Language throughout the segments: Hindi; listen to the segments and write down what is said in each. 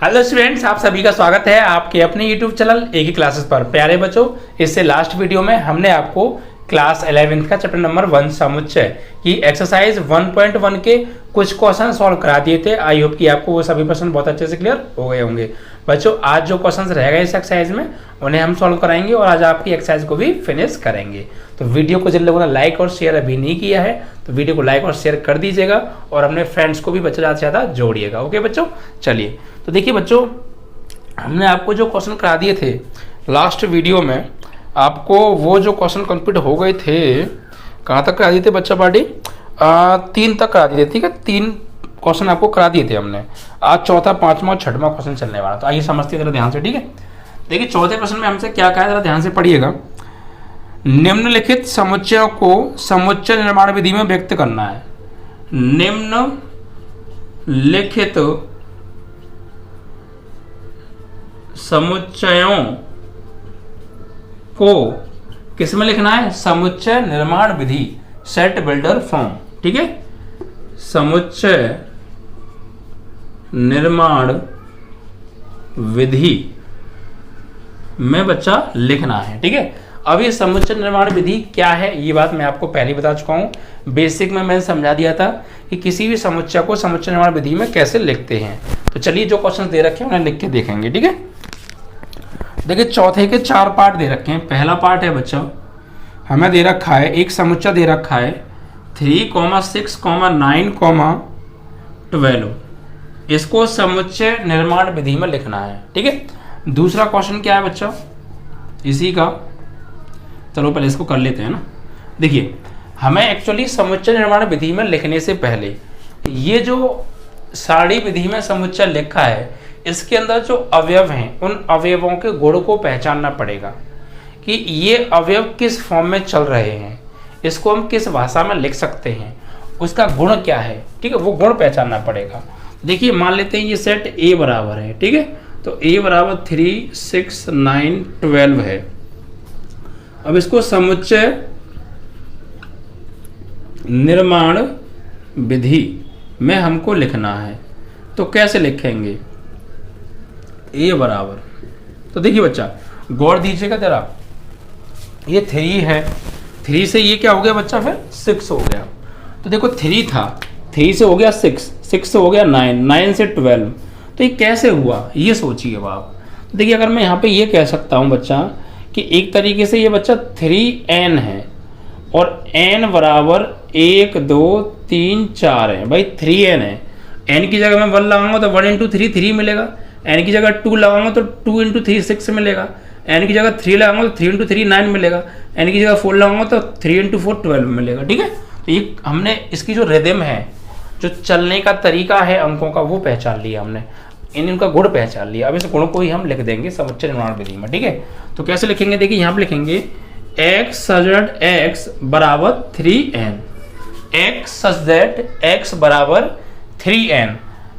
हेलो स्टूडेंट्स, आप सभी का स्वागत है आपके अपने यूट्यूब चैनल एक ही क्लासेस पर। प्यारे बच्चों, इससे लास्ट वीडियो में हमने आपको क्लास 11th का चैप्टर नंबर 1 समुच्चय की एक्सरसाइज 1.1 के कुछ क्वेश्चन सॉल्व करा दिए थे। आई होप कि आपको वो सभी क्वेश्चन बहुत अच्छे से क्लियर हो गए होंगे। बच्चों, आज जो क्वेश्चन रह गए इस एक्सरसाइज में उन्हें हम सॉल्व कराएंगे और आज आपकी एक्सरसाइज को भी फिनिश करेंगे। तो वीडियो को जिन लोगों ने लाइक और शेयर अभी नहीं किया है तो वीडियो को लाइक और शेयर कर दीजिएगा और अपने फ्रेंड्स को भी बच्चों ज़्यादा से ज़्यादा जोड़िएगा। ओके बच्चों, चलिए तो देखिए बच्चों, हमने आपको जो क्वेश्चन करा दिए थे लास्ट वीडियो में, आपको वो जो क्वेश्चन कंप्लीट हो गए थे, कहाँ तक करा दिए थे बच्चा पार्टी? 3 तक करा दिए थे। ठीक है, 3 क्वेश्चन आपको करा दिए थे हमने। आज चौथा, 5वां और 6वां क्वेश्चन चलने वाला। तो आइए समझते हैं जरा ध्यान से। ठीक है, देखिए चौथे प्रश्न में हमसे क्या कहा है, जरा ध्यान से पढ़िएगा। निम्नलिखित समुच्चयों को समुच्चय निर्माण विधि में व्यक्त करना है। निम्नलिखित समुच्चयों को किस में लिखना है? समुच्चय निर्माण विधि, सेट बिल्डर फॉर्म। ठीक है, समुच्चय निर्माण विधि में बच्चा लिखना है। ठीक है, अब ये समुच्चय निर्माण विधि क्या है ये बात मैं आपको पहले बता चुका हूं। बेसिक में मैंने समझा दिया था कि किसी भी समुच्चय को समुच्चय निर्माण विधि में कैसे लिखते हैं। तो चलिए जो क्वेश्चन दे रखे हैं उन्हें लिख के देखेंगे। ठीक है, देखिए चौथे के 4 पार्ट दे रखे हैं। पहला पार्ट है बच्चा, हमें दे रखा है एक समुच्चय दे रखा है 3, 6, 9, 12। इसको समुच्चय निर्माण विधि में लिखना है। ठीक है, दूसरा क्वेश्चन क्या है बच्चा इसी का? चलो पहले इसको कर लेते हैं ना। देखिए, हमें एक्चुअली समुच्चय निर्माण विधि में लिखने से पहले ये जो सारी विधि में समुच्चय लिखा है इसके अंदर जो अवयव हैं उन अवयवों के गुण को पहचानना पड़ेगा कि ये अवयव किस फॉर्म में चल रहे हैं, इसको हम किस भाषा में लिख सकते हैं, उसका गुण क्या है। ठीक है, वो गुण पहचानना पड़ेगा। देखिए मान लेते हैं ये सेट A बराबर है। ठीक है, तो A बराबर 3, 6, 9, 12 है। अब इसको समुच्चय निर्माण विधि में हमको लिखना है, तो कैसे लिखेंगे? A बराबर, तो देखिए बच्चा गौर दीजिएगा जरा, ये 3 है, 3 से ये क्या हो गया बच्चा? फिर 6 हो गया। तो देखो 3 था, 3 से हो गया 6, 6 से हो गया 9, 9 से 12। तो ये कैसे हुआ ये सोचिए आप। देखिए अगर मैं यहाँ पे ये कह सकता हूँ बच्चा कि एक तरीके से ये बच्चा 3n है और n बराबर 1, 2, 3, 4 है। भाई 3n है, n की जगह मैं 1 लगाऊंगा तो 1 × 3 3 मिलेगा, n की जगह 2 लगाऊंगा तो 2 × 3 6 मिलेगा, n की जगह 3 लगाऊंगा तो 3 × 3 9 मिलेगा, n की जगह 4 लगाऊंगा तो 3 × 4 12 मिलेगा। ठीक है, तो ये हमने इसकी जो रिदम है, जो चलने का तरीका है अंकों का, वो पहचान लिया हमने, इनका गुण पहचान लिया। अब इस गुण को ही हम लिख देंगे समुच्चय निर्माण विधि में। ठीक है, तो कैसे लिखेंगे? देखिए यहाँ पे लिखेंगे x such that x बराबर 3n, x such that x बराबर 3n,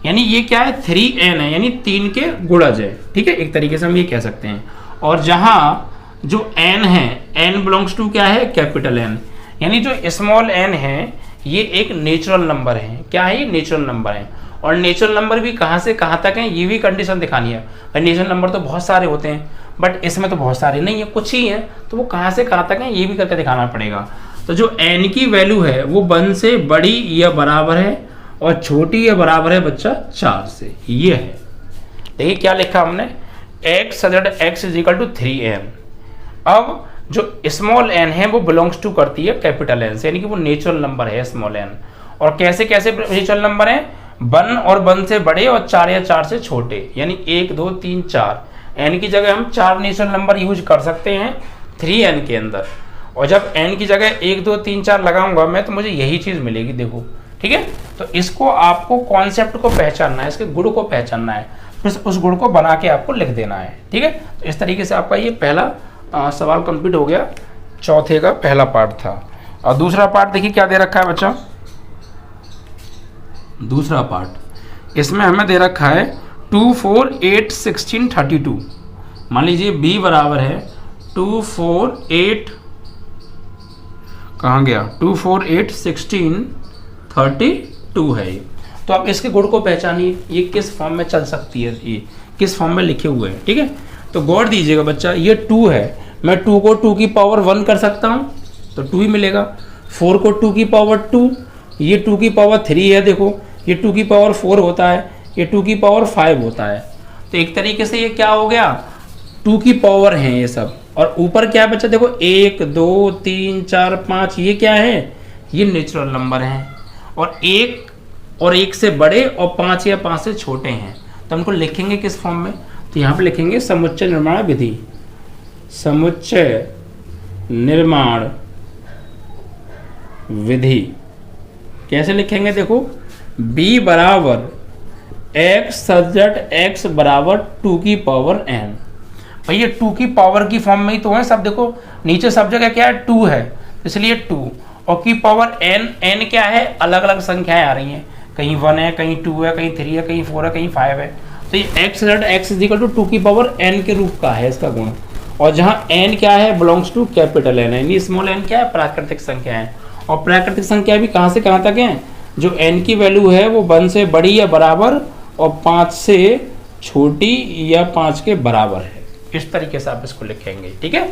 यानी ये क्या है? 3n है, यानी 3 के गुणज है। ठीक है, एक तरीके से हम ये कह सकते हैं। और जहाँ जो n है, n बिलोंग्स टू क्या है? कैपिटल N, यानी जो स्मॉल n है ये एक नेचुरल नंबर है। क्या है? ये नेचुरल नंबर है। और नेचुरल नंबर भी कहाँ से कहाँ तक है ये भी कंडीशन दिखानी है। नेचुरल नंबर तो बहुत सारे होते हैं बट इसमें तो बहुत सारे नहीं है, कुछ ही है, तो वो कहाँ से कहाँ तक है ये भी करके दिखाना पड़ेगा। तो जो n की वैल्यू है वो 1 से बड़ी या बराबर है और छोटी या बराबर है बच्चा 4 से, ये है। देखिए क्या लिखा हमने, x such that x is equal to 3n। अब जो स्मॉल n है वो बिलोंग्स टू करती है कैपिटल N से, यानी कि वो नेचुरल नंबर है स्मॉल n। और कैसे कैसे नेचुरल नंबर है? 1 और 1 से बड़े और 4 या 4 से छोटे, यानी 1, 2, 3, 4। n की जगह हम 4 नेचुरल नंबर यूज कर सकते हैं 3n के अंदर। और जब n की जगह 1, 2, 3, 4 लगाऊंगा मैं तो मुझे यही चीज मिलेगी। देखो, ठीक है, तो इसको आपको कॉन्सेप्ट को पहचानना है, इसके गुण को पहचानना है, फिर उस गुण को बना के आपको लिख देना है। ठीक है, तो इस तरीके से आपका ये पहला सवाल कंप्लीट हो गया। चौथे का पहला पार्ट था। और दूसरा पार्ट देखिए क्या दे रखा है बच्चा। दूसरा पार्ट इसमें हमें दे रखा है 2, 4, 8, 16, 32। मान लीजिए b बराबर है 2, 4, 8, कहाँ गया? 2, 4, 8, 16, 32 है। तो आप इसके गुण को पहचानिए, ये किस फॉर्म में चल सकती है, ये किस फॉर्म में लिखे हुए हैं। ठीक है, तो गौर दीजिएगा बच्चा, ये 2 है, मैं 2 को 2 की पावर 1 कर सकता हूँ तो 2 ही मिलेगा। 4 को 2 की पावर 2, ये 2 की पावर 3 है, देखो ये 2 की पावर 4 होता है, ये 2 की पावर 5 होता है। तो एक तरीके से ये क्या हो गया, 2 की पावर हैं ये सब। और ऊपर क्या है बच्चा, देखो 1 2 3 4 5, ये क्या है, ये नेचुरल नंबर हैं। और 1 से बड़े और 5 या 5 से छोटे हैं। तो हमको लिखेंगे किस फॉर्म में, तो यहाँ पे लिखेंगे समुच्चय निर्माण विधि। समुच्चय निर्माण विधि कैसे लिखेंगे, देखो b बराबर x सब्जेक्ट x बराबर 2 की पावर n। भाई ये 2 की पावर की फॉर्म में ही तो है सब, देखो नीचे सब जगह क्या है 2 है, इसलिए 2 और की पावर n क्या है, अलग अलग संख्याएं आ रही हैं, कहीं 1 है, कहीं 2 है, कहीं 3 है, कहीं 4 है, कहीं 5 है। तो ये x x is equal to 2 की पावर n के रूप का है इसका गुण। और जहाँ n क्या है, बिलोंग्स टू कैपिटल n है, स्मॉल n क्या है, प्राकृतिक संख्या है। और प्राकृतिक संख्या भी कहाँ से कहाँ तक है, जो n की वैल्यू है वो 1 से बड़ी या बराबर और 5 से छोटी या 5 के बराबर है। इस तरीके से आप इसको लिखेंगे। ठीक है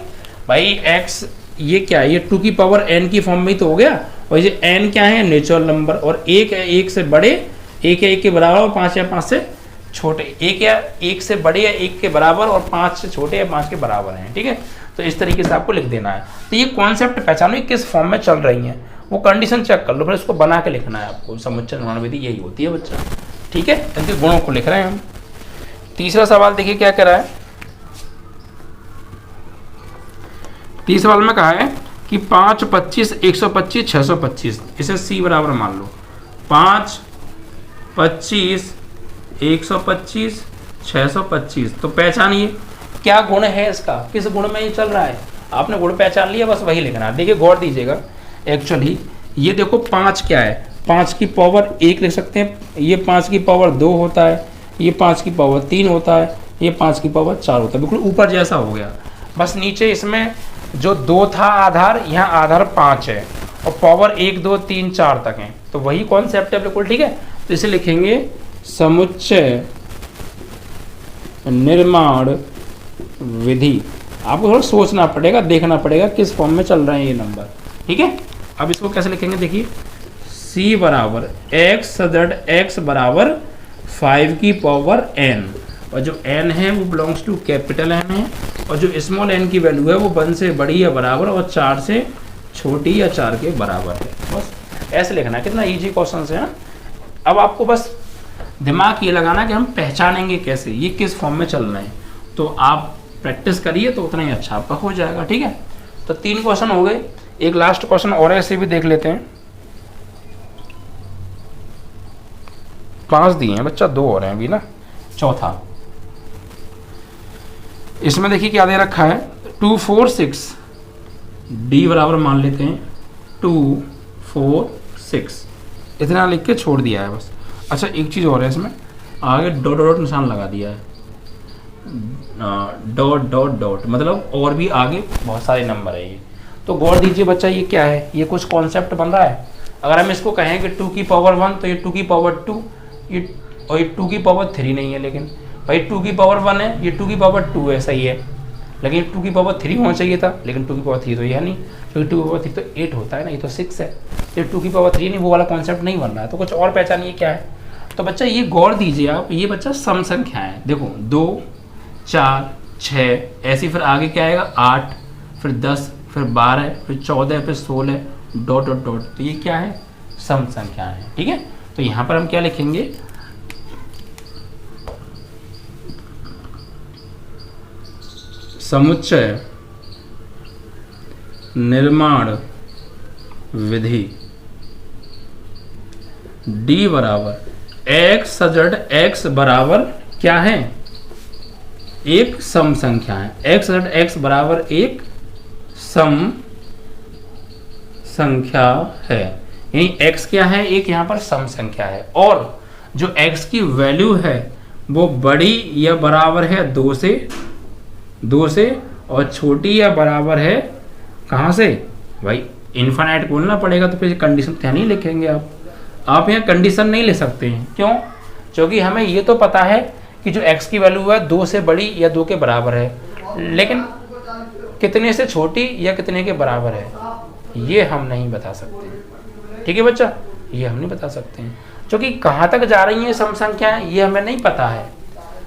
भाई, x ये क्या है, ये 2 की पावर n की फॉर्म में ही तो हो गया। और ये n क्या है, नेचुरल नंबर। और 1 है 1 से बड़े, 1 है 1 के बराबर और 5 या 5 से छोटे, 1 या 1 से बड़े या 1 के बराबर और 5 से छोटे या 5 के बराबर हैं। ठीक है, तो इस तरीके से आपको लिख देना है। तो ये कॉन्सेप्ट पहचानो किस फॉर्म में चल रही हैं, वो कंडीशन चेक कर लो, फिर इसको बना के लिखना है आपको। समुच्चय निर्माण विधि यही होती है बच्चा। ठीक है, इनके गुणों को लिख रहे हैं हम। तीसरा सवाल देखिए क्या कह रहा है। तीसरे सवाल में कहा है कि 5 25 125 625, इसे c बराबर मान लो। 5 25 125 625, तो पहचानिए क्या गुण है इसका, किस गुण में ये चल रहा है। आपने गुण पहचान लिया, बस वही लिखना है। देखिए गौर दीजिएगा, एक्चुअली ये देखो 5 क्या है, 5 की पावर 1 लिख सकते हैं, ये 5 की पावर 2 होता है, ये 5 की पावर 3 होता है, ये 5 की पावर 4 होता है, बिल्कुल ऊपर जैसा हो गया। बस नीचे इसमें जो 2 था आधार, यहाँ आधार 5 है और पावर 1 2 3 4 तक है, तो वही कॉन्सेप्ट है बिल्कुल। ठीक है, तो इसे लिखेंगे समुच्चय निर्माण विधि। आपको थोड़ा सोचना पड़ेगा, देखना पड़ेगा किस फॉर्म में चल रहे हैं ये नंबर। ठीक है, अब इसको कैसे लिखेंगे, देखिए c बराबर x सदर्ड x बराबर 5 की पावर n, और जो n है वो बिलोंग्स टू कैपिटल n है, और जो स्मॉल n की वैल्यू है वो 1 से बड़ी या बराबर और 4 से छोटी या 4 के बराबर है। बस ऐसे लिखना है, कितना इजी क्वेश्चन है। अब आपको बस दिमाग ये लगाना कि हम पहचानेंगे कैसे, ये किस फॉर्म में चल रहे हैं। तो आप प्रैक्टिस करिए तो उतना ही अच्छा आपका हो जाएगा। ठीक है, तो 3 क्वेश्चन हो गए, एक लास्ट क्वेश्चन और ऐसे भी देख लेते हैं। 5 दिए हैं बच्चा, 2 और हैं अभी ना, चौथा। इसमें देखिए क्या दे रखा है, 2 4 6, डी बराबर मान लेते हैं 2 4 6, इतना लिख के छोड़ दिया है बस। अच्छा एक चीज़ और है, इसमें आगे डॉट डॉट निशान लगा दिया है, डॉट डॉट डॉट, मतलब और भी आगे बहुत सारे नंबर है ये। तो गौर दीजिए बच्चा, ये क्या है, ये कुछ कॉन्सेप्ट बन रहा है। अगर हम इसको कहें कि 2 की पावर 1, तो ये 2 की पावर 2, ये और ये 2 की पावर 3 नहीं है, लेकिन भाई 2 की पावर 1 है, ये 2 की पावर 2 है, सही है, लेकिन 2 की पावर 3 होना चाहिए था, लेकिन 2 की पावर 3 तो ये है नहीं, क्योंकि 2 की पावर 3 तो 8 होता है ना, ये तो 6 है, तो 2 की पावर 3 नहीं, वो वाला कॉन्सेप्ट नहीं बन रहा है। तो कुछ और पहचानिए क्या है। तो बच्चा ये गौर दीजिए आप, ये बच्चा सम संख्या है, देखो 2 4 6, ऐसी फिर आगे क्या आएगा 8, फिर 10, फिर 12, फिर 14, फिर 16, डॉट डॉट डॉट, तो ये क्या है, सम संख्या है। ठीक है, तो यहाँ पर हम क्या लिखेंगे, समुच्चय निर्माण विधि, डी बराबर x सजड x बराबर क्या है, एक सम संख्या है, x सजड x बराबर एक सम संख्या है, यानी x क्या है, एक यहाँ पर सम संख्या है, और जो x की वैल्यू है वो बड़ी या बराबर है 2 से और छोटी या बराबर है कहाँ से, भाई इन्फिनाइट बोलना पड़ेगा, तो फिर कंडीशन क्या नहीं लिखेंगे आप। आप यहाँ कंडीशन नहीं ले सकते हैं। क्यों? क्योंकि हमें ये तो पता है कि जो x की वैल्यू है 2 से बड़ी या 2 के बराबर है, लेकिन कितने से छोटी या कितने के बराबर है ये हम नहीं बता सकते। ठीक है बच्चा, ये हम नहीं बता सकते हैं, क्योंकि कहाँ तक जा रही हैं सम संख्याएं ये हमें नहीं पता है।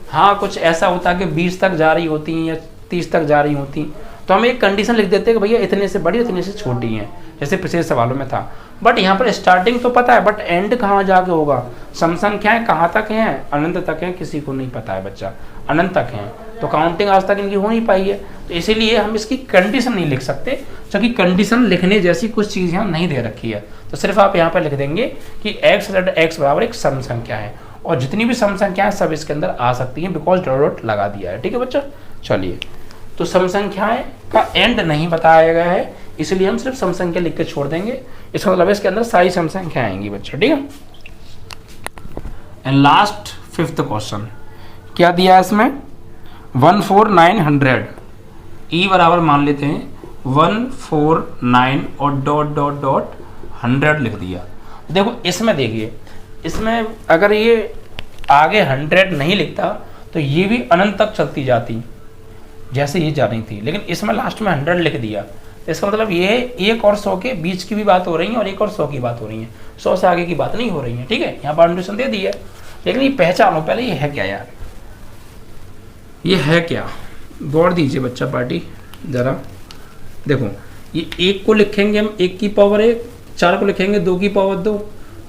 हाँ, कुछ ऐसा होता है कि 20 तक जा रही होती हैं या 30 तक जा रही होती, तो हम एक कंडीशन लिख देते हैं कि भैया इतने से बड़ी इतने से छोटी हैं, जैसे पिछले सवालों में था। बट यहाँ पर स्टार्टिंग तो पता है, बट एंड कहाँ जाके होगा, सम संख्याएं कहाँ तक हैं, अनंत तक हैं, किसी को नहीं पता है बच्चा, अनंत तक हैं, तो काउंटिंग आज तक इनकी हो नहीं पाई है। तो इसीलिए हम इसकी कंडीशन नहीं लिख सकते, क्योंकि कंडीशन लिखने जैसी कुछ चीज़ यहाँ नहीं दे रखी है। तो सिर्फ आप यहाँ पर लिख देंगे कि x x बराबर एक सम संख्या है, और जितनी भी सम संख्याएं सब इसके अंदर आ सकती हैं, बिकॉज डॉट डॉट लगा दिया है। ठीक है बच्चा, चलिए, तो सम संख्याएं का एंड नहीं बताया गया है, इसलिए हम सिर्फ सम संख्या लिख के छोड़ देंगे। इसका मतलब इसके अंदर सारी सम संख्या आएंगी बच्चा। ठीक है, एंड लास्ट 5th क्वेश्चन क्या दिया है इसमें, 14900 ई बराबर मान लेते हैं 149 और डॉट डॉट डॉट 100 लिख दिया। देखो इसमें देखिए, इसमें अगर ये आगे 100 नहीं लिखता तो ये भी अनंत तक चलती जाती जैसे ये जा रही थी, लेकिन इसमें लास्ट में 100 लिख दिया। तो इसका मतलब ये एक और 100 के बीच की भी बात हो रही है और एक और 100 की बात हो रही है, 100 से आगे की बात नहीं हो रही है। ठीक है, यहाँ बाउंडेशन दे दी है, लेकिन ये पहचानो पहले ये है क्या यार, ये है क्या, गौर दीजिए बच्चा पार्टी जरा। देखो ये 1 को लिखेंगे हम 1 की पावर 1, 4 को लिखेंगे 2 की पावर 2,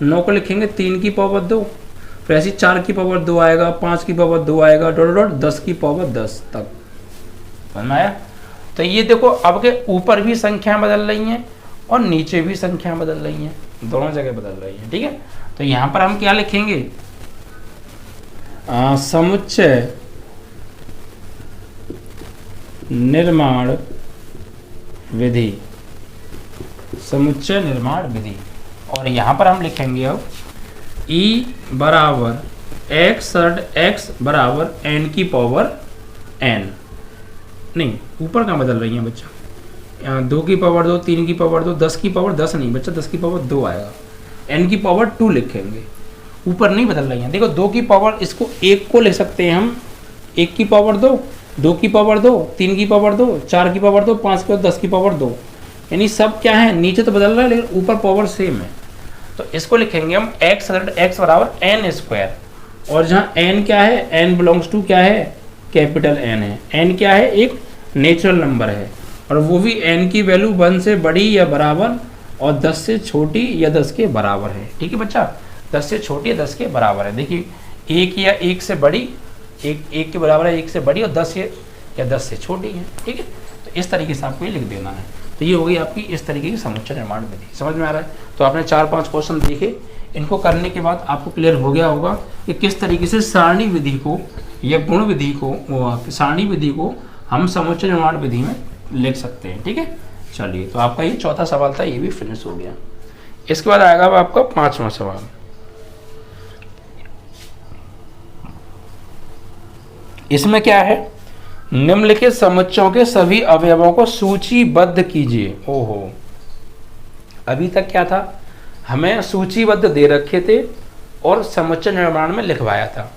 9 को लिखेंगे 3 की पावर 2, फिर ऐसी 4 की पावर 2 आएगा, 5 की पावर 2 आएगा, डॉट डॉट 10 की पावर 10 तक। समझ में आया? तो ये देखो अब के ऊपर भी संख्याएं बदल रही हैं और नीचे भी संख्याएं बदल रही हैं, दोनों जगह बदल रही हैं। ठीक है, तो यहाँ पर हम क्या लिखेंगे, समुच्चय निर्माण विधि, समुच्चय निर्माण विधि। और यहाँ पर हम लिखेंगे अब E बराबर x बराबर n की पावर n, नहीं ऊपर कहाँ बदल रही है बच्चा, 2 की पावर 2, 3 की पावर 2, 10 की पावर 10 नहीं बच्चा, 10 की पावर 2 आएगा, n की पावर 2 लिखेंगे, ऊपर नहीं बदल रही है। देखो 2 की पावर, इसको 1 को ले सकते हैं हम 1 की पावर 2, 2 की पावर 2, 3 की पावर 2, 4 की पावर 2, 5 की पावर 10 की पावर 2, यानी सब क्या है, नीचे तो बदल रहा है लेकिन ऊपर पावर सेम है। तो इसको लिखेंगे हम x बराबर n स्क्वायर, और जहाँ n क्या है, n बिलोंग्स टू क्या है, कैपिटल N है। n क्या है, एक नेचुरल नंबर है, और वो भी n की वैल्यू 1 से बड़ी या बराबर और 10 से छोटी या 10 के बराबर है। ठीक है बच्चा, 10 से छोटी या 10 के बराबर है। देखिए 1 या 1 से बड़ी, 1 के बराबर है, 1 से बड़ी, और 10 या 10 से छोटी है। ठीक है, तो इस तरीके से आपको ये लिख देना है। तो ये हो गई आपकी इस तरीके की समुच्चय निर्माण विधि। समझ में आ रहा है? तो आपने 4-5 क्वेश्चन देखे, इनको करने के बाद आपको क्लियर हो गया होगा कि किस तरीके से सारणी विधि को या गुण विधि को, सारणी विधि को हम समुच्चय निर्माण विधि में लिख सकते हैं। ठीक है, चलिए, तो आपका ये चौथा सवाल था, ये भी फिनिश हो गया। इसके बाद आएगा अब आपका 5वां सवाल। इसमें क्या है, निम्नलिखित समुच्चयों के सभी अवयवों को सूचीबद्ध कीजिए। ओहो, अभी तक क्या था, हमें सूचीबद्ध दे रखे थे और समुच्चय निर्माण में लिखवाया था।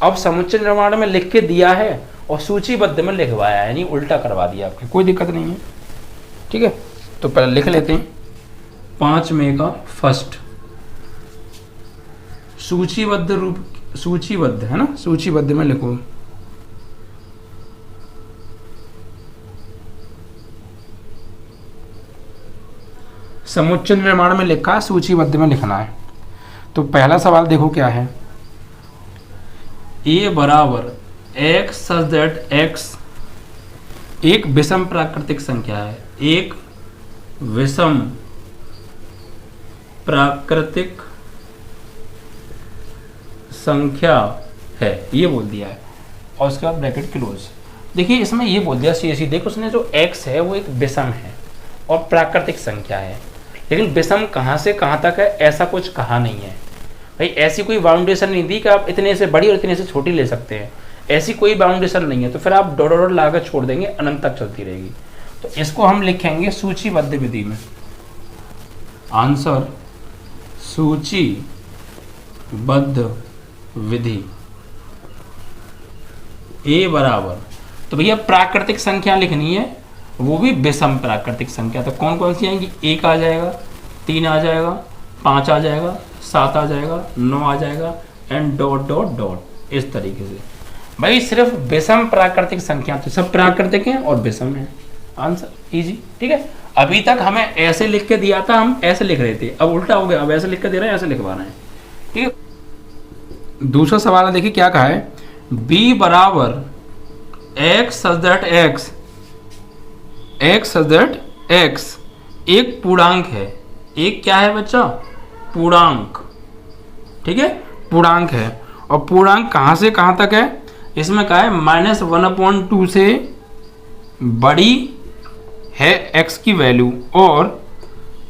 अब समुच्चय निर्माण में लिख के दिया है और सूचीबद्ध में लिखवाया है, यानी उल्टा करवा दिया आपके, कोई दिक्कत नहीं है। ठीक है, तो पहले लिख लेते हैं 5 में का फर्स्ट, सूचीबद्ध रूप, सूचीबद्ध है ना, सूचीबद्ध में लिखो, समुच्चय निर्माण में लिखा, सूचीबद्ध में लिखना है। तो पहला सवाल देखो क्या है, a बराबर x सच दैट x एक विषम प्राकृतिक संख्या है, एक विषम प्राकृतिक संख्या है, ये बोल दिया है, और उसके बाद ब्रैकेट क्लोज। देखिए इसमें ये बोल दिया सीधी, देखो उसने जो x है वो एक विषम है और प्राकृतिक संख्या है, लेकिन विषम कहाँ से कहाँ तक है ऐसा कुछ कहा नहीं है भाई। ऐसी कोई बाउंडेशन नहीं दी कि आप इतने से बड़ी और इतने से छोटी ले सकते हैं, ऐसी कोई बाउंडेशन नहीं है। तो फिर आप डॉट डॉट लाकर छोड़ देंगे, अनंत तक चलती रहेगी। तो इसको हम लिखेंगे सूचीबद्ध विधि में, आंसर सूचीबद्ध बद्ध विधि ए बराबर, तो भैया प्राकृतिक संख्या लिखनी है, वो भी विषम प्राकृतिक संख्या। तो कौन कौन सी आएंगी? 1 आ जाएगा, 3 आ जाएगा, 5 आ जाएगा, 7 आ जाएगा, 9 आ जाएगा एंड डॉट डॉट डॉट, इस तरीके से। भाई सिर्फ विषम प्राकृतिक संख्या, तो सब प्राकृतिक हैं और विषम है, आंसर इजी। ठीक है, अभी तक हमें ऐसे लिख के दिया था, हम ऐसे लिख रहे थे, अब उल्टा हो गया, अब ऐसे लिख के दे रहे हैं, ऐसे लिखवा रहे हैं। ठीक है, दूसरा सवाल देखिए क्या कहा है, b बराबर x such that x एक पूर्णांक है। एक क्या है बच्चा? पूर्णांक। ठीक है, पूर्णांक है, और पूर्णांक कहाँ से कहाँ तक है? इसमें कहा है -1/2 से बड़ी है x की वैल्यू और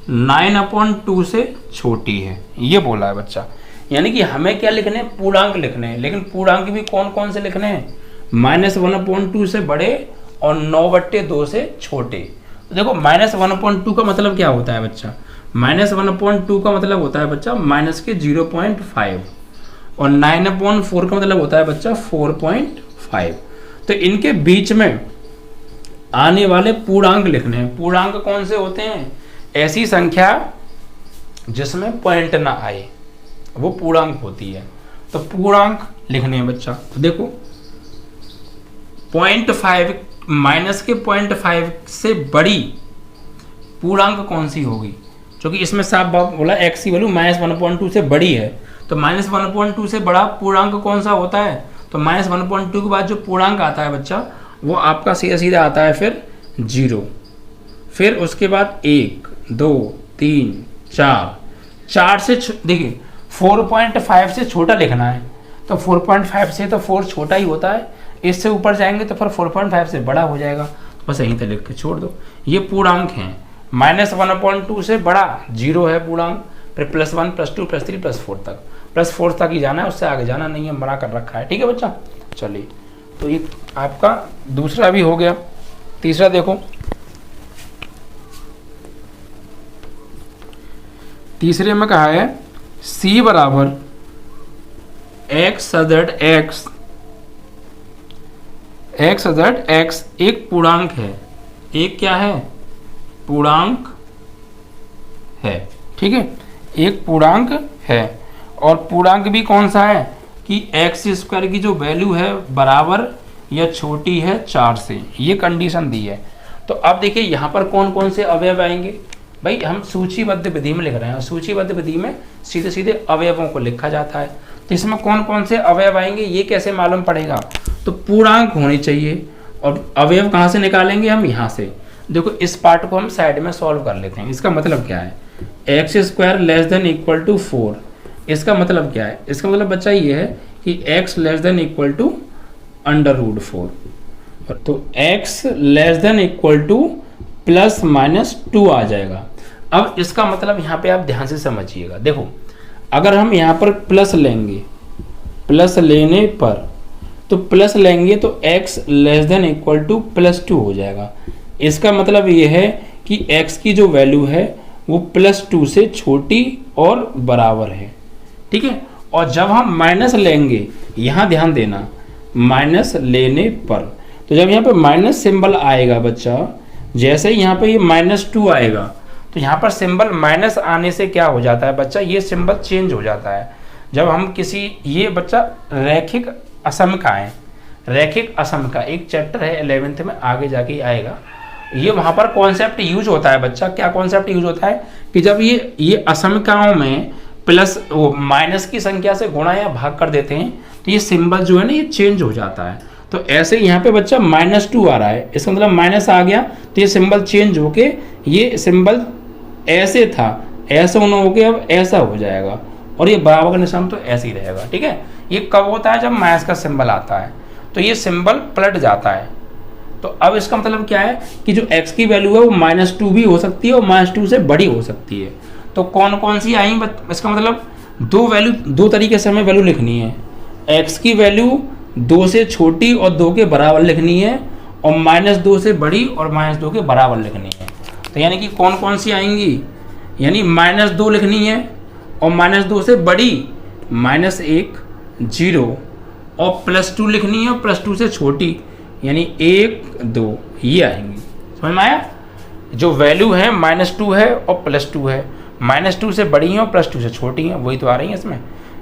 9/2 से छोटी है, ये बोला है बच्चा। यानी कि हमें क्या लिखने हैं? पूर्णांक लिखने हैं, लेकिन पूर्णांक भी कौन कौन से लिखने हैं? -1/2 से बड़े और 9/2 से छोटे। तो देखो -1/2 का मतलब क्या होता है बच्चा? -1/2 का मतलब होता है बच्चा माइनस के 0.5 और 9/4 का मतलब होता है बच्चा 4.5। तो इनके बीच में आने वाले पूर्णांक लिखने हैं। पूर्णांक कौन से होते हैं? ऐसी संख्या जिसमें पॉइंट ना आए, वो पूर्णांक होती है। तो पूर्णांक लिखने हैं बच्चा। तो देखो 0.5 माइनस के 0.5 से बड़ी पूर्णांक कौन सी होगी? क्योंकि इसमें साफ बात बोला x की वैल्यू -1/2 से बड़ी है, तो -1/2 से बड़ा पूर्णांक कौन सा होता है? तो -1/2 के बाद जो पूर्णांक आता है बच्चा, वो आपका सीधा सीधा आता है फिर 0, फिर उसके बाद 1 2 3 4 से देखिए 4.5 से छोटा लिखना है, तो 4.5 से तो 4 छोटा ही होता है, इससे ऊपर जाएंगे तो फिर 4.5 से बड़ा हो जाएगा। बस यहीं तक लिख के छोड़ दो। ये पूर्णांक हैं, -1/2 से बड़ा 0 है पूर्णांक, फिर +1 +2 +3 +4 तक, +4 तक ही जाना है, उससे आगे जाना नहीं है, मना कर रखा है। ठीक है बच्चा, चलिए तो ये आपका दूसरा भी हो गया। तीसरा देखो, तीसरे में कहा है c बराबर x एक पूर्णांक है। एक क्या है? पूर्णांक है। ठीक है, एक पूर्णांक है, और पूर्णांक भी कौन सा है कि x² की जो वैल्यू है बराबर या छोटी है 4 से, ये कंडीशन दी है। तो अब देखिए यहाँ पर कौन कौन से अवयव आएंगे। भाई हम सूचीबद्ध विधि में लिख रहे हैं, सूचीबद्ध विधि में सीधे सीधे अवयवों को लिखा जाता है। तो इसमें कौन कौन से अवयव आएंगे ये कैसे मालूम पड़ेगा? तो पूर्णांक होने चाहिए, और अवयव कहाँ से निकालेंगे हम? यहाँ से। देखो इस पार्ट को हम साइड में सॉल्व कर लेते हैं। इसका मतलब क्या है? x² ≤ 4। इसका मतलब क्या है? इसका मतलब बच्चा ये है कि x ≤ √4, तो x ≤ ±2 आ जाएगा। अब इसका मतलब यहाँ पे आप ध्यान से समझिएगा। देखो अगर हम यहाँ पर प्लस लेंगे, प्लस लेने पर तो प्लस लेंगे तो x ≤ +2 हो जाएगा। इसका मतलब ये है कि x की जो वैल्यू है वो +2 से छोटी और बराबर है। ठीक है, और जब हम माइनस लेंगे, यहाँ ध्यान देना, माइनस लेने पर, तो जब यहाँ पे माइनस सिंबल आएगा बच्चा, जैसे ही यहाँ पे ये -2 आएगा, तो यहाँ पर सिंबल माइनस आने से क्या हो जाता है बच्चा? ये सिंबल चेंज हो जाता है। जब हम किसी, ये बच्चा रैखिक असमका है, रैखिक असमका एक चैप्टर है 11th में, आगे जाके आएगा। ये वहाँ पर कॉन्सेप्ट यूज होता है बच्चा। क्या कॉन्सेप्ट यूज होता है कि जब ये असमकाओं में प्लस वो माइनस की संख्या से गुणा या भाग कर देते हैं, तो ये सिंबल जो है ना ये चेंज हो जाता है। तो ऐसे यहाँ पे बच्चा -2 आ रहा है, इसका मतलब माइनस आ गया, तो ये सिंबल चेंज होके ये सिंबल ऐसे था, ऐसा होना हो गया, अब ऐसा हो जाएगा, और ये बराबर का निशान तो ऐसे ही रहेगा। ठीक है, ये कब होता है? जब माइनस का सिंबल आता है, तो ये सिंबल पलट जाता है। तो अब इसका मतलब क्या है कि जो x की वैल्यू है वो -2 भी हो सकती है और -2 से बड़ी हो सकती है। तो कौन कौन सी आई? इसका मतलब दो तरीके से हमें वैल्यू लिखनी है। x की वैल्यू 2 से छोटी और 2 के बराबर लिखनी है, और -2 से बड़ी और -2 के बराबर लिखनी है। तो यानी कि कौन कौन सी आएंगी? यानी -2 लिखनी है, और -2 से बड़ी -1 0 और +2 लिखनी है, और +2 से छोटी यानी 1 2 ये आएंगी। समझ में आया? जो वैल्यू है -2 है और +2 है, -2 से बड़ी हैं और +2 से छोटी हैं, वही तो आ रही हैं इसमें।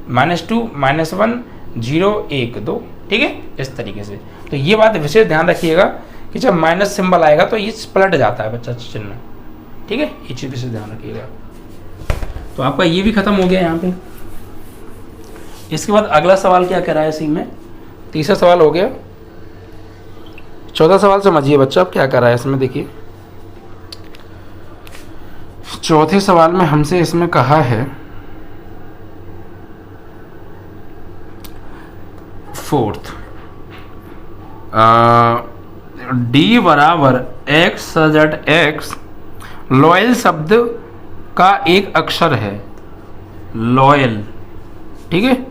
-2 -1 0 1 2, ठीक है, इस तरीके से। तो ये बात विशेष ध्यान रखिएगा कि जब माइनस सिंबल आएगा तो ये पलट जाता है बच्चा चिन्ह, ठीक है, ये चीज़ विशेष ध्यान रखिएगा। तो आपका ये भी खत्म हो गया यहाँ पे। इसके बाद अगला सवाल क्या कह रहा है इसी में, तीसरा सवाल हो गया। चौथा सवाल समझिए बच्चा अब क्या कर रहा है इसमें। देखिए चौथे सवाल में हमसे इसमें कहा है फोर्थ, डी बराबर x सजट x लॉयल शब्द का एक अक्षर है। लॉयल, ठीक है,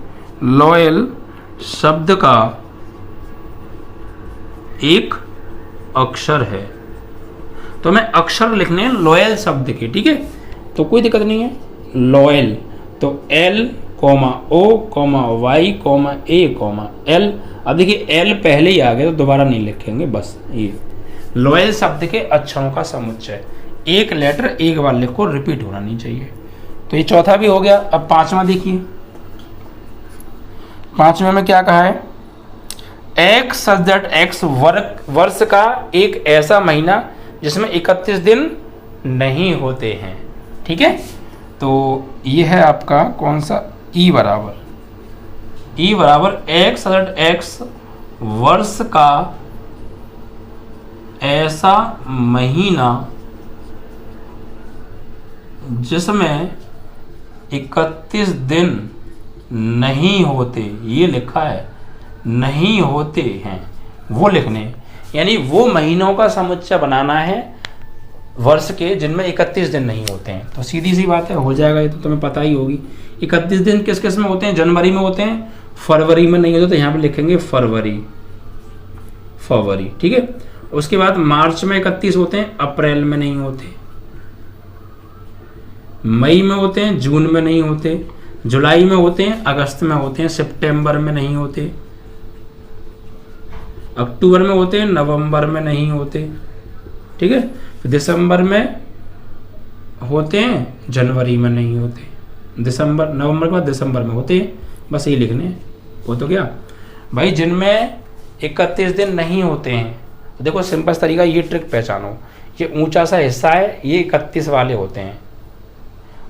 लॉयल शब्द का एक अक्षर है। तो हमें अक्षर लिखने हैं लॉयल शब्द के, ठीक है, तो कोई दिक्कत नहीं है। लॉयल तो L, O, Y, A, L। अब देखिए L पहले ही आ गया तो दोबारा नहीं लिखेंगे, बस ये लॉयल शब्द के अक्षरों का समुच्चय, एक लेटर एक बार लिखो, रिपीट होना नहीं चाहिए। तो ये चौथा भी हो गया। अब पांचवा देखिए, पांचवे में क्या कहा है, x सजट x वर्ष का एक ऐसा महीना जिसमें 31 दिन नहीं होते हैं, ठीक है। तो ये है आपका कौन सा, ई बराबर x सजट x वर्ष का ऐसा महीना जिसमें 31 दिन नहीं होते, ये लिखा है नहीं होते हैं, वो लिखने, यानी वो महीनों का समुच्चय बनाना है वर्ष के जिनमें 31 दिन नहीं होते हैं। तो सीधी सी बात है, हो जाएगा, ये तो तुम्हें पता ही होगी। 31 दिन किस किस में होते हैं, जनवरी में होते हैं, फरवरी में नहीं होते, तो यहाँ पे लिखेंगे फरवरी, ठीक है। उसके बाद मार्च में 31 होते हैं, अप्रैल में नहीं होते, मई में होते हैं, जून में नहीं होते, जुलाई में होते हैं, अगस्त में होते हैं, सितंबर में नहीं होते, अक्टूबर में होते हैं, नवंबर में नहीं होते, ठीक है, दिसंबर में होते हैं, जनवरी में नहीं होते, दिसंबर नवंबर के बाद दिसंबर में होते हैं, बस ये लिखने हैं। वो तो क्या भाई, जिनमें 31 दिन नहीं होते हैं, तो देखो सिंपल तरीका, ये ट्रिक पहचानो, ये ऊंचा सा हिस्सा है, ये 31 वाले होते हैं,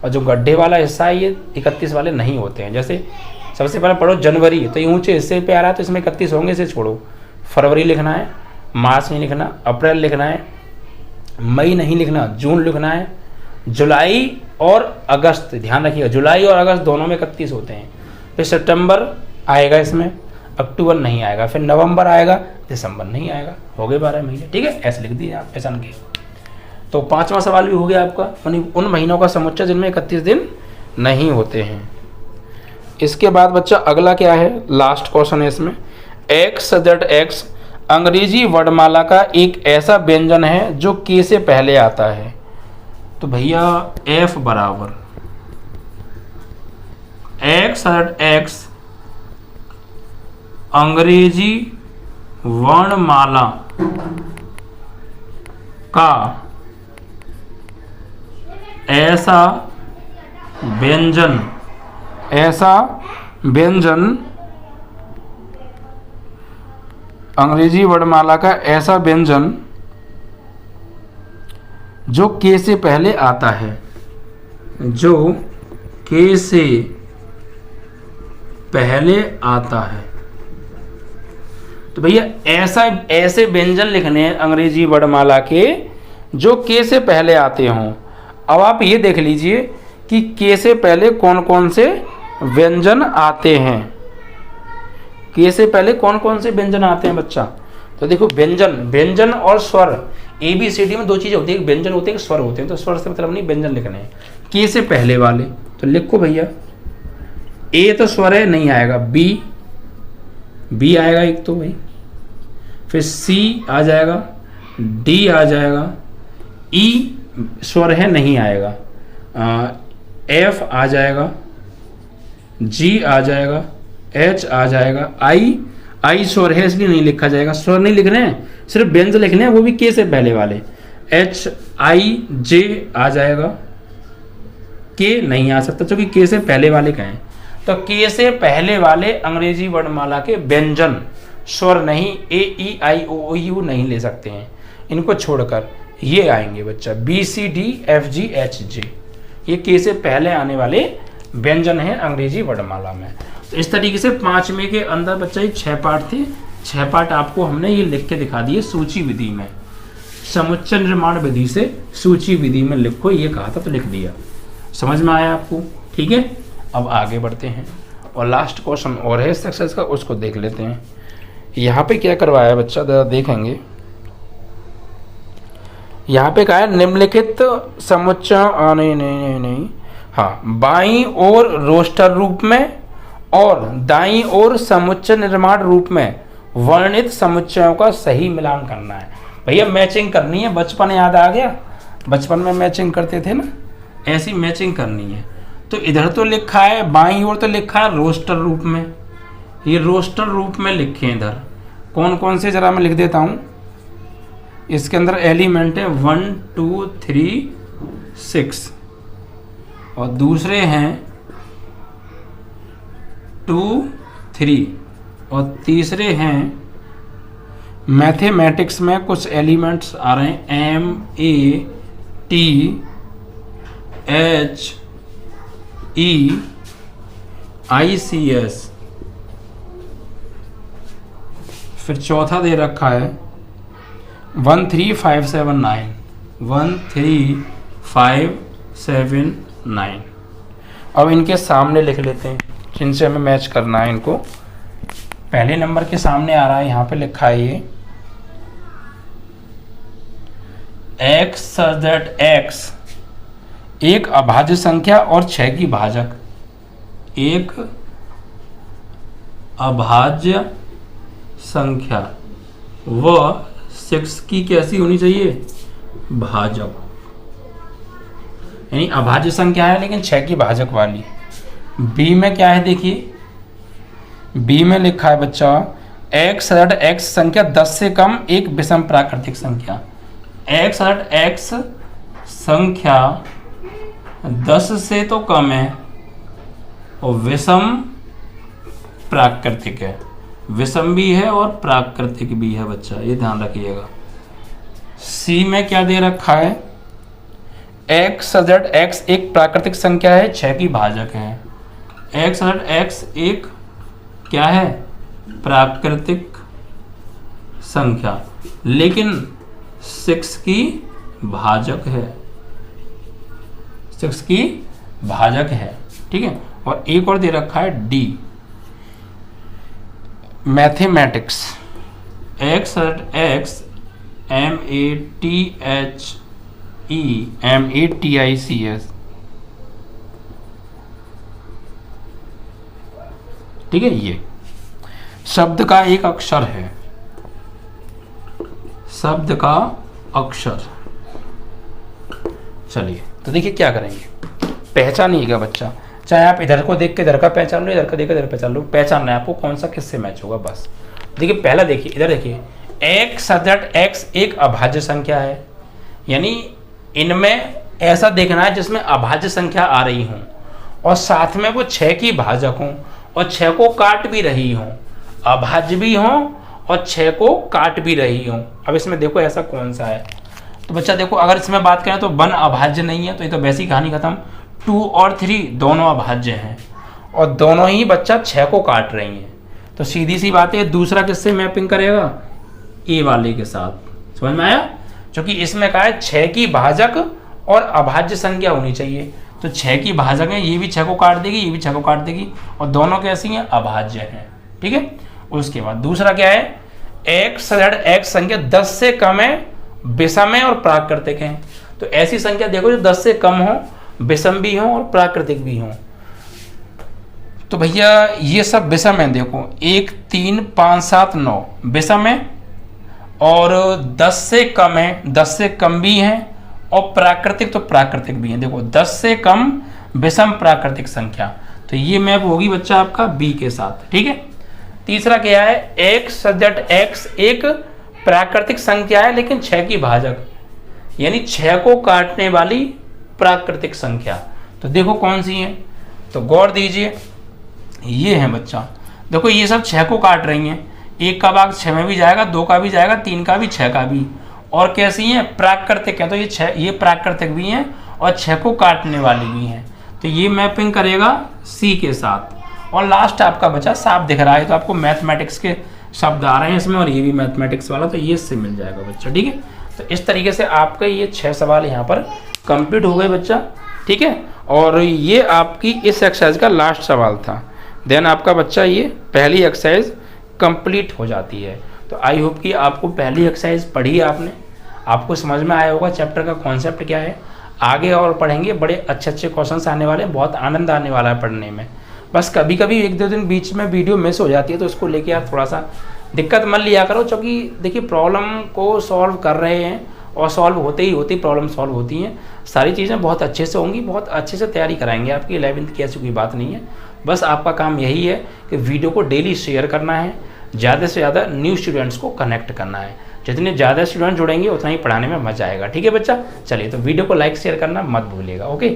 और जो गड्ढे वाला हिस्सा है ये 31 वाले नहीं होते हैं। जैसे सबसे पहले पढ़ो जनवरी, तो ये ऊंचे हिस्से पे आ रहा है तो इसमें 31 होंगे, इसे छोड़ो। फरवरी लिखना है, मार्च नहीं लिखना, अप्रैल लिखना है, मई नहीं लिखना, जून लिखना है, जुलाई और अगस्त ध्यान रखिएगा, जुलाई और अगस्त दोनों में 31 होते हैं। फिर सितंबर आएगा इसमें, अक्टूबर नहीं आएगा, फिर नवंबर आएगा, दिसंबर नहीं आएगा, हो गए 12 महीने, ठीक है, ऐसे लिख दिए आप पहचान के। तो पांचवा सवाल भी हो गया आपका, उन महीनों का समुच्चय जिनमें 31 दिन नहीं होते हैं। इसके बाद बच्चा अगला क्या है, लास्ट क्वेश्चन है इसमें, x सजट x अंग्रेजी वर्णमाला का एक ऐसा व्यंजन है जो k से पहले आता है। तो भैया f बराबर x सजट x अंग्रेजी वर्णमाला का ऐसा व्यंजन अंग्रेजी वर्णमाला का ऐसा व्यंजन जो के से पहले आता है, जो के से पहले आता है। तो भैया ऐसे व्यंजन लिखने हैं अंग्रेजी वर्णमाला के जो के से पहले आते हों। अब आप ये देख लीजिए कि के से पहले कौन कौन से व्यंजन आते हैं, के से पहले कौन कौन से व्यंजन आते हैं बच्चा। तो देखो व्यंजन और स्वर, ABCD में दो चीजें होती है, एक व्यंजन होते हैं, एक स्वर होते हैं। तो स्वर से मतलब नहीं, व्यंजन लिखने हैं के से पहले वाले। तो लिखो भैया, ए तो स्वर है, नहीं आएगा, बी आएगा एक तो भाई, फिर सी आ जाएगा, डी आ जाएगा, ई स्वर है, नहीं आएगा, एफ आ जाएगा, जी आ जाएगा, एच आ जाएगा, आई स्वर है इसलिए नहीं लिखा जाएगा, स्वर नहीं लिख रहे हैं, सिर्फ व्यंजन लिखने हैं, वो भी के से पहले वाले। एच आई जे आ जाएगा, के नहीं आ सकता क्योंकि के से पहले वाले कहें। तो के से पहले वाले अंग्रेजी वर्णमाला के व्यंजन स्वर नहीं, ए ई आई ओ यू नहीं ले सकते हैं, इनको छोड़कर ये आएंगे बच्चा, B C D F G H J, ये के से पहले आने वाले व्यंजन हैं अंग्रेजी वर्णमाला में। तो इस तरीके से 5वें के अंदर बच्चा ये 6 पाठ थे, 6 पाठ आपको हमने ये लिख के दिखा दिए सूची विधि में, समुच्चय निर्माण विधि से सूची विधि में लिखो ये कहा था तो लिख दिया। समझ में आया आपको? ठीक है, अब आगे बढ़ते हैं और लास्ट क्वेश्चन और है इस एक्सरसाइज का, उसको देख लेते हैं। यहाँ पे क्या करवाया बच्चा, देखेंगे यहाँ पे कहा है निम्नलिखित समुच्चय, नहीं, हाँ, बाईं ओर रोस्टर रूप में और दाईं ओर समुच्चय निर्माण रूप में वर्णित समुच्चयों का सही मिलान करना है। भैया मैचिंग करनी है, बचपन याद आ गया, बचपन में मैचिंग करते थे ना, ऐसी मैचिंग करनी है। तो इधर तो लिखा है बाईं ओर तो लिखा है रोस्टर रूप में, ये रोस्टर रूप में लिखे हैं। इधर कौन कौन से जरा मैं लिख देता हूँ, इसके अंदर एलिमेंट है 1 2 3 6 और दूसरे हैं 2 3 और तीसरे हैं मैथमेटिक्स में कुछ एलिमेंट्स आ रहे हैं MATHEICS, फिर चौथा दे रखा है 13579 13579। अब इनके सामने लिख लेते हैं जिनसे हमें मैच करना है इनको। पहले नंबर के सामने आ रहा है, यहाँ पे लिखा है ये x such that x एक अभाज्य संख्या और 6 की भाजक, एक अभाज्य संख्या व 6 की कैसी होनी चाहिए, भाजक, यानी अभाज्य संख्या है लेकिन 6 की भाजक वाली। बी में क्या है देखिए, बी में लिखा है बच्चा x x संख्या 10 से कम एक विषम प्राकृतिक संख्या, x x संख्या 10 से तो कम है और विषम प्राकृतिक है, विषम भी है और प्राकृतिक भी है बच्चा, ये ध्यान रखिएगा। सी में क्या दे रखा है, x x एक प्राकृतिक संख्या है, 6 की भाजक है, x x एक क्या है, प्राकृतिक संख्या लेकिन 6 की भाजक है, 6 की भाजक है, ठीक है। और एक और दे रखा है D mathematics, x x MATHEMATICS, ठीक है। ये शब्द का एक अक्षर है, शब्द का अक्षर। चलिए तो देखिए क्या करेंगे, पहचानिएगा बच्चा, चाहे आप इधर को देख के इधर का पहचान लो, इधर का देख के इधर पहचान लो, पहचानना है आपको कौन सा किससे मैच होगा बस। देखिए पहला देखिए, इधर देखिए x x एक अभाज्य संख्या है, यानी इनमें ऐसा देखना है जिसमें अभाज्य संख्या आ रही हो और साथ में वो 6 की भाजक हो और 6 को काट भी रही हो, अभाज्य भी हो और 6 को काट भी रही हो। अब इसमें देखो ऐसा कौन सा है, तो बच्चा देखो अगर इसमें बात करें तो 1 अभाज्य नहीं है, तो ये तो वैसी कहानी खत्म। 2 और 3 दोनों अभाज्य हैं और दोनों ही बच्चा 6 को काट रही हैं, तो सीधी सी बात है दूसरा किससे मैपिंग करेगा, ए वाले के साथ। समझ में आया, क्योंकि इसमें कहा है 6 की भाजक और अभाज्य संख्या होनी चाहिए, तो 6 की भाजक है, ये भी 6 को काट देगी, ये भी 6 को काट देगी और दोनों कैसी हैं, अभाज्य हैं, ठीक है। उसके बाद दूसरा क्या है, x x संख्या 10 से कम है, विषम है और प्राकृतिक है, तो ऐसी संख्या देखो जो 10 से कम हो, विषम भी हो और प्राकृतिक भी हो। तो भैया ये सब विषम है, देखो 1 3 5 7 9 विषम है और 10 से कम है, 10 से कम भी है और प्राकृतिक तो प्राकृतिक भी है। देखो 10 से कम विषम प्राकृतिक संख्या, तो ये मैप होगी बच्चा आपका बी के साथ, ठीक है। तीसरा क्या है, एक्स दैट एक्स एक प्राकृतिक संख्या है लेकिन 6 की भाजक, यानी 6 को काटने वाली प्राकृतिक संख्या। तो देखो कौन सी है, तो गौर दीजिए, ये है बच्चा, देखो ये सब 6 को काट रही हैं, 1 का भाग 6 में भी जाएगा, 2 का भी जाएगा, 3 का भी, 6 का भी, और कैसी हैं, प्राकृतिक है। तो ये 6, ये प्राकृतिक भी हैं और 6 को काटने वाली भी हैं। तो ये मैपिंग करेगा सी के साथ। और लास्ट आपका बचा साफ दिख रहा है, तो आपको मैथमेटिक्स के शब्द आ रहे हैं इसमें, और ये भी मैथमेटिक्स वाला, तो ये इससे मिल जाएगा बच्चा, ठीक है। तो इस तरीके से आपके ये 6 सवाल यहाँ पर कंप्लीट हो गए बच्चा, ठीक है। और ये आपकी इस एक्सरसाइज का लास्ट सवाल था। देन आपका बच्चा ये पहली एक्सरसाइज कंप्लीट हो जाती है। तो आई होप कि आपको पहली एक्सरसाइज पढ़ी आपने, आपको समझ में आया होगा चैप्टर का कॉन्सेप्ट क्या है। आगे और पढ़ेंगे, बड़े अच्छे अच्छे क्वेश्चंस आने वाले हैं, बहुत आनंद आने वाला है पढ़ने में। बस कभी कभी 1-2 दिन बीच में वीडियो मिस हो जाती है, तो उसको लेके आप थोड़ा सा दिक्कत मत लिया करो, क्योंकि देखिए प्रॉब्लम को सॉल्व कर रहे हैं और सॉल्व होते ही प्रॉब्लम सॉल्व होती हैं। सारी चीज़ें बहुत अच्छे से होंगी, बहुत अच्छे से तैयारी कराएंगे आपकी 11th की, ऐसी कोई बात नहीं है। बस आपका काम यही है कि वीडियो को डेली शेयर करना है, ज़्यादा से ज़्यादा न्यू स्टूडेंट्स को कनेक्ट करना है। जितने ज़्यादा स्टूडेंट जुड़ेंगे उतना ही पढ़ाने में मजा आएगा, ठीक है बच्चा। चलिए, तो वीडियो को लाइक शेयर करना मत भूलिएगा, ओके।